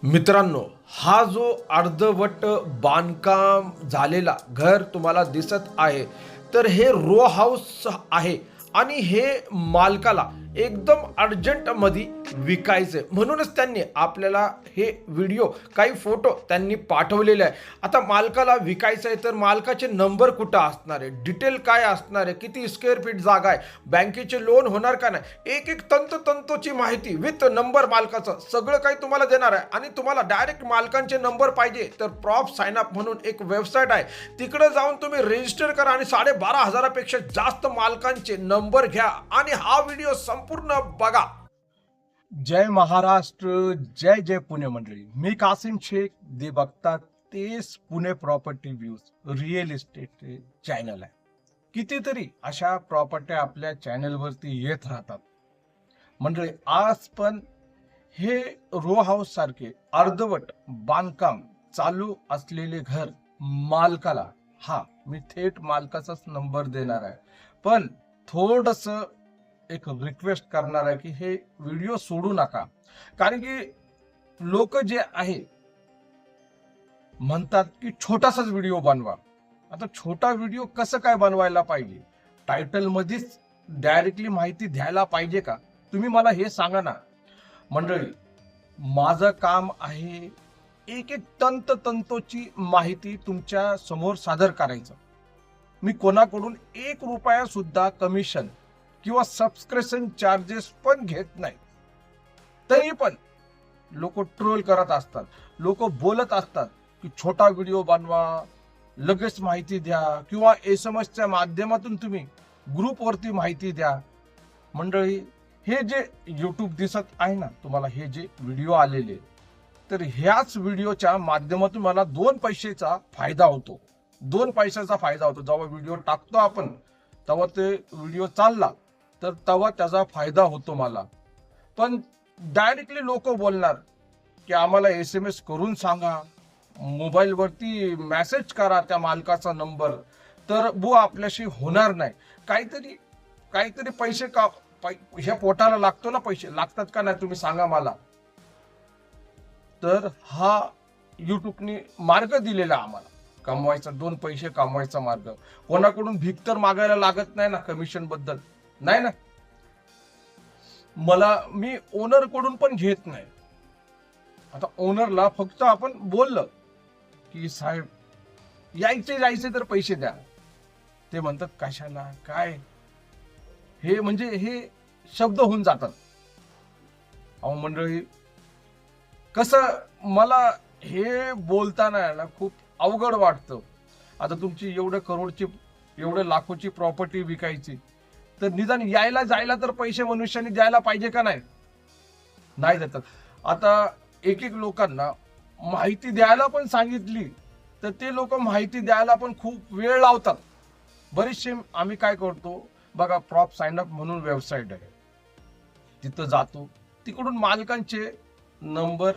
मित्रांनो, हा जो अर्धवट बांधकाम झालेला घर तुम्हाला दिसत आहे, तर हे रो हाऊस आहे आणि हे मालकाला एकदम अर्जंटमध्ये विकायचं आहे. म्हणूनच त्यांनी आपल्याला हे व्हिडिओ काही फोटो त्यांनी पाठवलेले आहे. आता मालकाला विकायचं आहे, तर मालकाचे नंबर कुठं असणार आहे, डिटेल काय असणार आहे, किती स्क्वेअर फीट जागा आहे, बँकेचे लोन होणार का नाही, एक एक तंतोतंतोची माहिती विथ नंबर मालकाचं सगळं काही तुम्हाला देणार आहे. आणि तुम्हाला डायरेक्ट मालकांचे नंबर पाहिजे तर प्रॉप साइन अप म्हणून एक वेबसाईट आहे, तिकडे जाऊन तुम्ही रजिस्टर करा आणि 12,500पेक्षा जास्त मालकांचे नंबर घ्या आणि हा व्हिडिओ संपूर्ण बघा. जय महाराष्ट्र, जय जय पुणे मंडळी. मी कासिम शेख. दे बघतात तेच Pune property views real estate channel आहे. कितीतरी अशा प्रॉपर्ट्या आपल्या चॅनलवरती येत राहतात मंडळी. आज पण हे रो हाऊस सारखे अर्धवट बांधकाम चालू असलेले घर मालकाला, मी थेट मालकाचाच नंबर देणार आहे, पण थोडस एक रिक्वेस्ट करणार आहे की हे व्हिडिओ सोडू नका. कारण की लोक जे आहे म्हणतात की छोटासाच व्हिडिओ बनवा. आता छोटा व्हिडिओ कसं काय बनवायला पाहिजे, टायटल मध्येच डायरेक्टली माहिती द्यायला पाहिजे का, तुम्ही मला हे सांगा ना मंडळी. माझं काम आहे एक एक तंतोतंतोची माहिती तुमच्या समोर सादर करायचं. मी कोणाकडून 1 रुपया सुद्धा कमिशन किंवा सबस्क्रिप्शन चार्जेस पण घेत नाही. तरी पण लोक ट्रोल करत असतात, लोक बोलत असतात की छोटा व्हिडिओ बनवा, लगेच माहिती द्या, किंवा SMS माध्यमातून तुम्ही ग्रुपवरती माहिती द्या. मंडळी, हे जे यूट्यूब दिसत आहे ना तुम्हाला, हे जे व्हिडिओ आलेले, तर ह्याच व्हिडिओच्या माध्यमातून मला 2 पैशाचा फायदा होतो. 2 पैशाचा फायदा होतो. जेव्हा व्हिडिओ टाकतो आपण, तेव्हा ते व्हिडिओ चालला तर तेव्हा त्याचा फायदा होतो मला. पण डायरेक्टली लोक बोलणार की आम्हाला SMS करून सांगा, मोबाईलवरती मेसेज करा त्या मालकाचा नंबर, तर आपल्याशी होणार नाही. काहीतरी पैसे का ह्या पोटाला लागतो ना, पैसे लागतात का नाही तुम्ही सांगा मला. तर हा युट्यूबने मार्ग दिलेला आम्हाला कमवायचा, 2 पैसे कमवायचा मार्ग. कोणाकडून भीक तर मागायला लागत नाही ना कमिशन बद्दल, नाही ना. मी ओनर कडून पण घेत नाही. आता ओनरला फक्त आपण बोललं की साहेब जायचे तर पैसे द्या, ते म्हणतात कशाला काय, हे म्हणजे हे शब्द होऊन जातात. अहो मंडळी, कसं मला हे बोलताना ना खूप अवघड वाटतं. आता तुमची एवढ्या करोडची, एवढ्या लाखोची प्रॉपर्टी विकायची, तर निदान यायला जायला तर पैसे मनुष्याने द्यायला पाहिजे का नाही देतात. आता एक लोकांना माहिती द्यायला पण सांगितली तर ते लोक माहिती द्यायला पण खूप वेळ लावतात. बरेचसे आम्ही काय करतो बघा, प्रॉप साइन अप म्हणून वेबसाईट आहे, तिथं जातो, तिकडून मालकांचे नंबर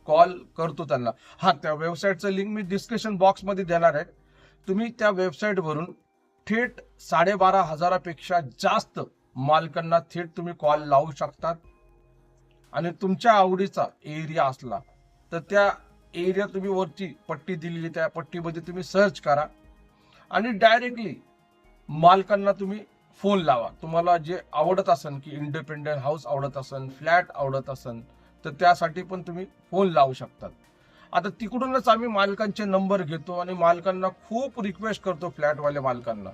कॉल करतो त्यांना. त्या वेबसाईटचं लिंक मी डिस्क्रिप्शन बॉक्स मध्ये देणार आहे. तुम्ही त्या वेबसाईट वरून थेट 12,500पेक्षा जास्त मालकांना थेट तुम्ही कॉल लावू शकतात. आणि तुमच्या आवडीचा एरिया असला तर त्या एरिया तुम्ही वरची पट्टी दिलेली, त्या पट्टीमध्ये तुम्ही सर्च करा आणि डायरेक्टली मालकांना तुम्ही फोन लावा. तुम्हाला जे आवडत असेल, की इंडिपेंडंट हाऊस आवडत असेल, फ्लॅट आवडत असेल, तर त्यासाठी पण तुम्ही फोन लावू शकतात. आता तिकडूनच आम्ही मालकांचे नंबर घेतो आणि मालकांना खूप रिक्वेस्ट करतो, फ्लॅटवाल्या मालकांना,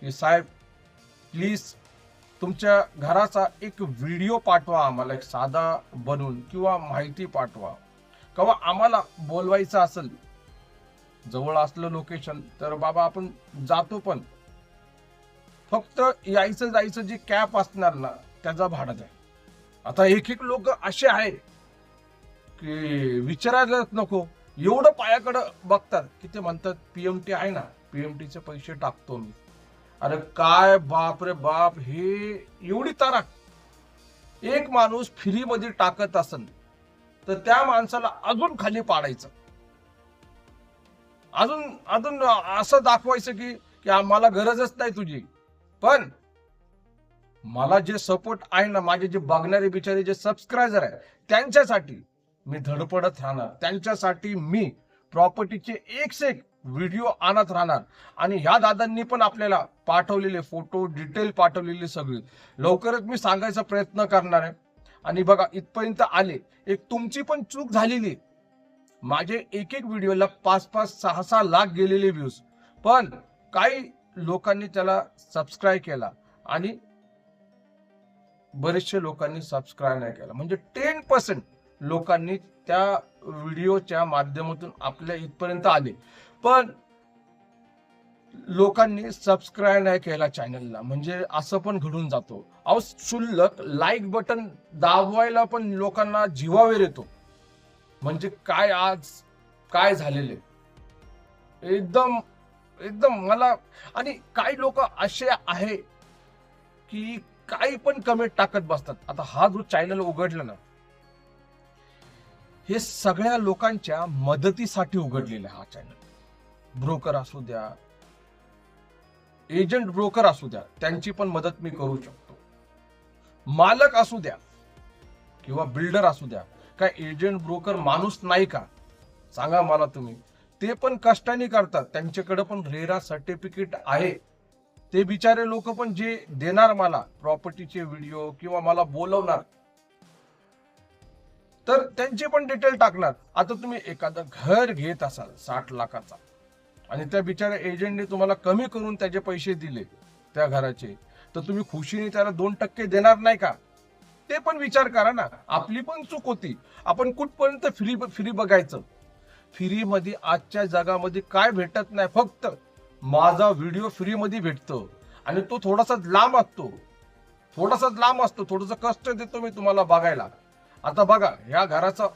की साहेब प्लीज तुमच्या घराचा एक व्हिडिओ पाठवा आम्हाला, एक साधा बनवून, किंवा माहिती पाठवा. किंवा आम्हाला बोलवायचं असेल, जवळ असलं लोकेशन तर बाबा आपण जातो, पण फक्त यायचं जायचं जे कॅब असणार ना त्याचा भाडा द्या. आता एक लोक असे आहे की विचारायलाच नको, एवढं पायाकडं बघतात की ते म्हणतात PMT आहे ना, PMTचे पैसे टाकतो मी. अरे काय बाप रे बाप, हे एवढी तारा. एक माणूस फ्री मध्ये टाकत असेल तर त्या माणसाला अजून खाली पाडायचं, अजून असं दाखवायचं की आम्हाला गरजच नाही तुझी. पण मला जे सपोर्ट आहे ना, माझे जे बघणारे बिचारे जे सबस्क्रायबर आहे, त्यांच्यासाठी मी धडपडत राहणार, त्यांच्यासाठी मी प्रॉपर्टीचे एक से एक व्हिडिओ आणत राहणार. आणि ह्या दादांनी पण आपल्याला पाठवलेले फोटो डिटेल पाठवलेले सगळे लवकरच मी सांगायचा प्रयत्न करणार आहे. आणि बघा इथपर्यंत आले, एक तुमची पण चूक झालेली. माझे एक एक व्हिडिओला 5-5, 6-6 लाख गेलेले व्ह्यूज, पण काही लोकांनी त्याला सबस्क्राईब केला आणि बरेचशे लोकांनी सबस्क्राईब नाही केला. म्हणजे 10% लोकांनी त्या व्हिडिओच्या माध्यमातून आपल्या इथपर्यंत आले, पण लोकांनी सबस्क्राईब नाही केला चॅनलला. म्हणजे असं पण घडून जातो. अहो शुल्लक लाईक बटन दाबवायला पण लोकांना जीवावर येतो. म्हणजे काय आज काय झालेले एकदम एकदम मला. आणि काही लोक असे आहे की काही पण कमेंट टाकत बसतात. आता हा जो चॅनल उघडला ना, हे सगळ्या लोकांच्या मदतीसाठी उघडलेला हा चॅनल. ब्रोकर असू द्या, एजंट ब्रोकर असू द्या, त्यांची पण मदत मी करू शकतो. मालक असू द्या किंवा बिल्डर असू द्या, काय एजंट ब्रोकर माणूस नाही का? सांगा मला तुम्ही. ते पण कष्टाने करतात, त्यांच्याकडे पण रेरा सर्टिफिकेट आहे. ते बिचारे लोक पण जे देणार मला प्रॉपर्टीचे व्हिडिओ किंवा मला बोलवणार, तर त्यांचे पण डिटेल टाकणार. आता तुम्ही एखादं घर घेत असाल 60 लाखाचा आणि त्या बिचाऱ्या एजंटने तुम्हाला कमी करून त्याचे पैसे दिले त्या घराचे, तर तुम्ही खुशीने त्याला 2% देणार नाही का? ते पण विचार करा ना. आपली पण चूक होती. आपण कुठपर्यंत फ्री बघायचं. फ्री मध्ये आजच्या जगामध्ये काय भेटत नाही, फक्त माझा व्हिडिओ फ्री मध्ये भेटतो आणि तो थोडासा लांब असतो, थोडस कष्ट देतो मी तुम्हाला बघायला. आता बघा, ह्या घराचा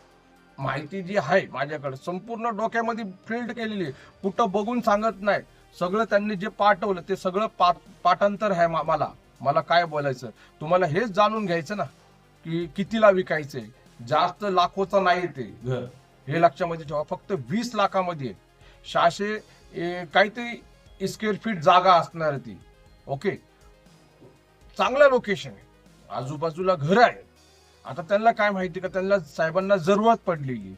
माहिती जी आहे माझ्याकडे संपूर्ण डोक्यामध्ये फिल्ड केलेली आहे. कुठं बघून सांगत नाही. सगळं त्यांनी जे पाठवलं ते सगळं पाठांतर आहे. मला काय बोलायचं, तुम्हाला हेच जाणून घ्यायचं ना की कितीला विकायचंय. जास्त लाखोचा नाही ते घर, हे लक्षामध्ये ठेवा. फक्त 20 लाखामध्ये 600 काहीतरी स्क्वेअर फीट जागा असणार ती. ओके, चांगलं लोकेशन आहे, आजूबाजूला घर आहे. आता त्यांना काय माहिती का, त्यांना साहेबांना जरूरत पडलेली,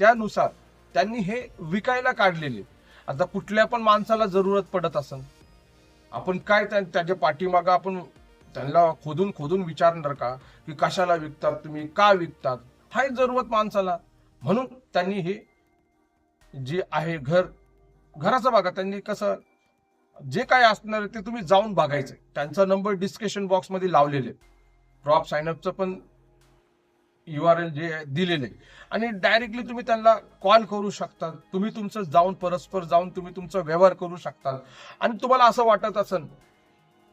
त्यानुसार त्यांनी हे विकायला काढलेले. आता कुठल्या पण माणसाला जरूरत पडत असेल, आपण काय त्याच्या पाठीमागं आपण त्यांना खोदून विचारणार का की कशाला विकतात तुम्ही, का विकतात? हाय जरूरत माणसाला. म्हणून त्यांनी हे जे आहे घराचं बघा. त्यांनी कसं जे काय असणार ते तुम्ही जाऊन बघायचं. त्यांचा नंबर डिस्क्रिप्शन बॉक्स मध्ये लावलेले, प्रॉप साइनअपचं पण URL जे दिलेले, आणि डायरेक्टली तुम्ही त्यांना कॉल करू शकता. तुम्ही तुमचं परस्पर जाऊन तुम्ही तुमचा व्यवहार करू शकता. आणि तुम्हाला असं वाटत असेल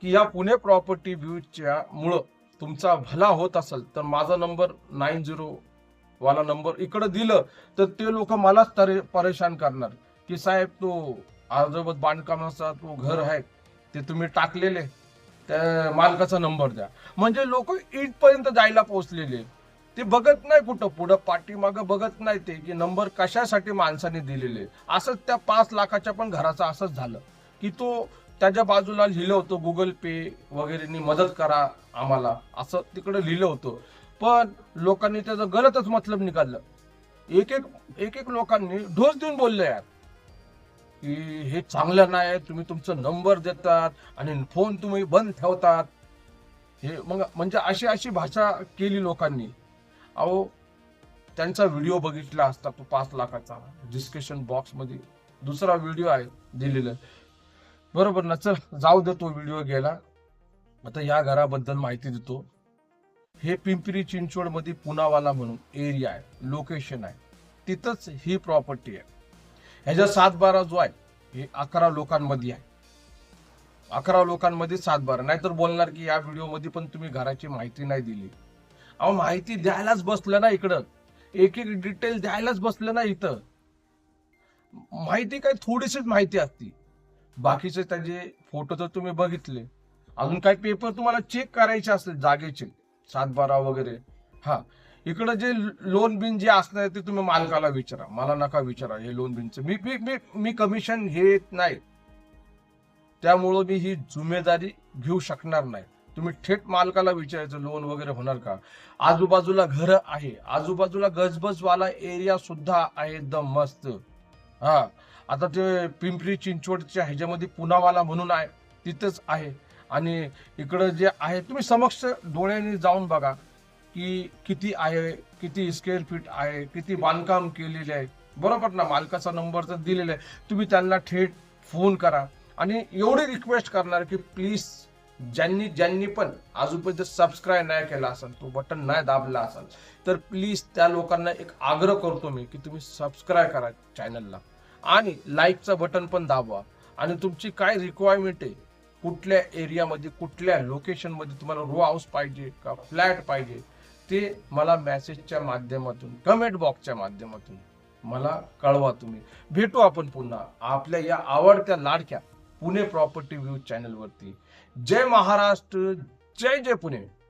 की या पुणे प्रॉपर्टी व्ह्यूच्या मुळे तुमचा भला होत असेल, तर माझा नंबर 90 वाला नंबर इकडे दिलं तर ते लोक मलाच परेशान करणार की साहेब तो अर्धवट बांधकामाचा तो घर आहे ते तुम्ही टाकलेले, त्या मालकाचा नंबर द्या. म्हणजे लोक इथपर्यंत जायला पोहोचलेले. ते बघत नाही कुठं पुढं पाठीमागं बघत नाही ते की नंबर कशासाठी माणसाने दिलेले. असंच त्या 5 लाखाच्या पण घराचं असंच झालं की तो त्याच्या बाजूला लिहिलं होतं गुगल पे वगैरे मदत करा आम्हाला, असं तिकडे लिहिलं होतं. पण लोकांनी त्याचं गलतच मतलब निकाललं. एक एक लोकांनी ढोस देऊन बोलले यार की हे चांगलं नाही, तुम्ही तुमचा नंबर देतात आणि फोन तुम्ही बंद ठेवतात. हे मग म्हणजे अशी भाषा केली लोकांनी. अहो त्यांचा व्हिडिओ बघितला असता तो 5 लाखाचा, डिस्क्रिप्शन बॉक्स मध्ये दुसरा व्हिडिओ आहे दिलेला, बरोबर ना? चल जाऊ दे, तो व्हिडिओ गेला. आता या घराबद्दल माहिती देतो. हे पिंपरी चिंचवड मध्ये पुनावाला म्हणून एरिया आहे, लोकेशन आहे, तिथंच ही प्रॉपर्टी आहे. ह्याच्या 7-12 जो आहे हे 11 लोकांमध्ये आहे. 11 लोकांमध्ये 7-12. नाहीतर बोलणार की या व्हिडिओ मध्ये पण तुम्ही घराची माहिती नाही दिली. अहो माहिती द्यायलाच बसलं ना इकडं, एक डिटेल द्यायलाच बसलं ना इथं. माहिती काय थोडीशीच माहिती असती, बाकीचे त्याचे फोटो तर तुम्ही बघितले. अजून काही पेपर तुम्हाला चेक करायचे असतील जागेचे 7-12 वगैरे. हा, इकडं जे लोन बिन जे असणार ते तुम्ही मालकाला विचारा, मला नका विचारा. हे लोन बिनचं मी कमिशन घेत नाही, त्यामुळं मी ही जिम्मेदारी घेऊ शकणार नाही. तुम्ही थेट मालकाला विचारायचं लोन वगैरे होणार का. आजूबाजूला घरं आहे, आजूबाजूला गजबजवाला एरिया सुद्धा आहे एकदम मस्त. हा, आता ते पिंपरी चिंचवडच्या ह्याच्यामध्ये पुनावाला म्हणून आहे, तिथंच आहे. आणि इकडं जे आहे तुम्ही समक्ष डोळ्यांनी जाऊन बघा की किती आहे, किती स्क्वेअर फीट आहे, किती बांधकाम केलेले आहे. बरोबर ना, मालकाचा नंबर तर दिलेला आहे, तुम्ही त्यांना थेट फोन करा. आणि एवढी रिक्वेस्ट करणार की प्लीज ज्यांनी ज्यांनी पण आजूबाजू सबस्क्राईब नाही केला असेल, तो बटन नाही दाबला असेल, तर प्लीज त्या लोकांना एक आग्रह करतो मी की तुम्ही सबस्क्राईब करा चॅनलला आणि लाईकचं बटन पण दाबवा. आणि तुमची काय रिक्वायरमेंट आहे, कुठल्या एरियामध्ये कुठल्या लोकेशनमध्ये तुम्हाला रो हाऊस पाहिजे का फ्लॅट पाहिजे, ते मला मेसेजच्या माध्यमातून कमेंट बॉक्सच्या माध्यमातून मला कळवा. तुम्ही भेटू आपण पुन्हा आपल्या या आवडत्या लाडक्या पुणे प्रॉपर्टी व्ह्यू चॅनलवरती. जय महाराष्ट्र, जय जय पुणे.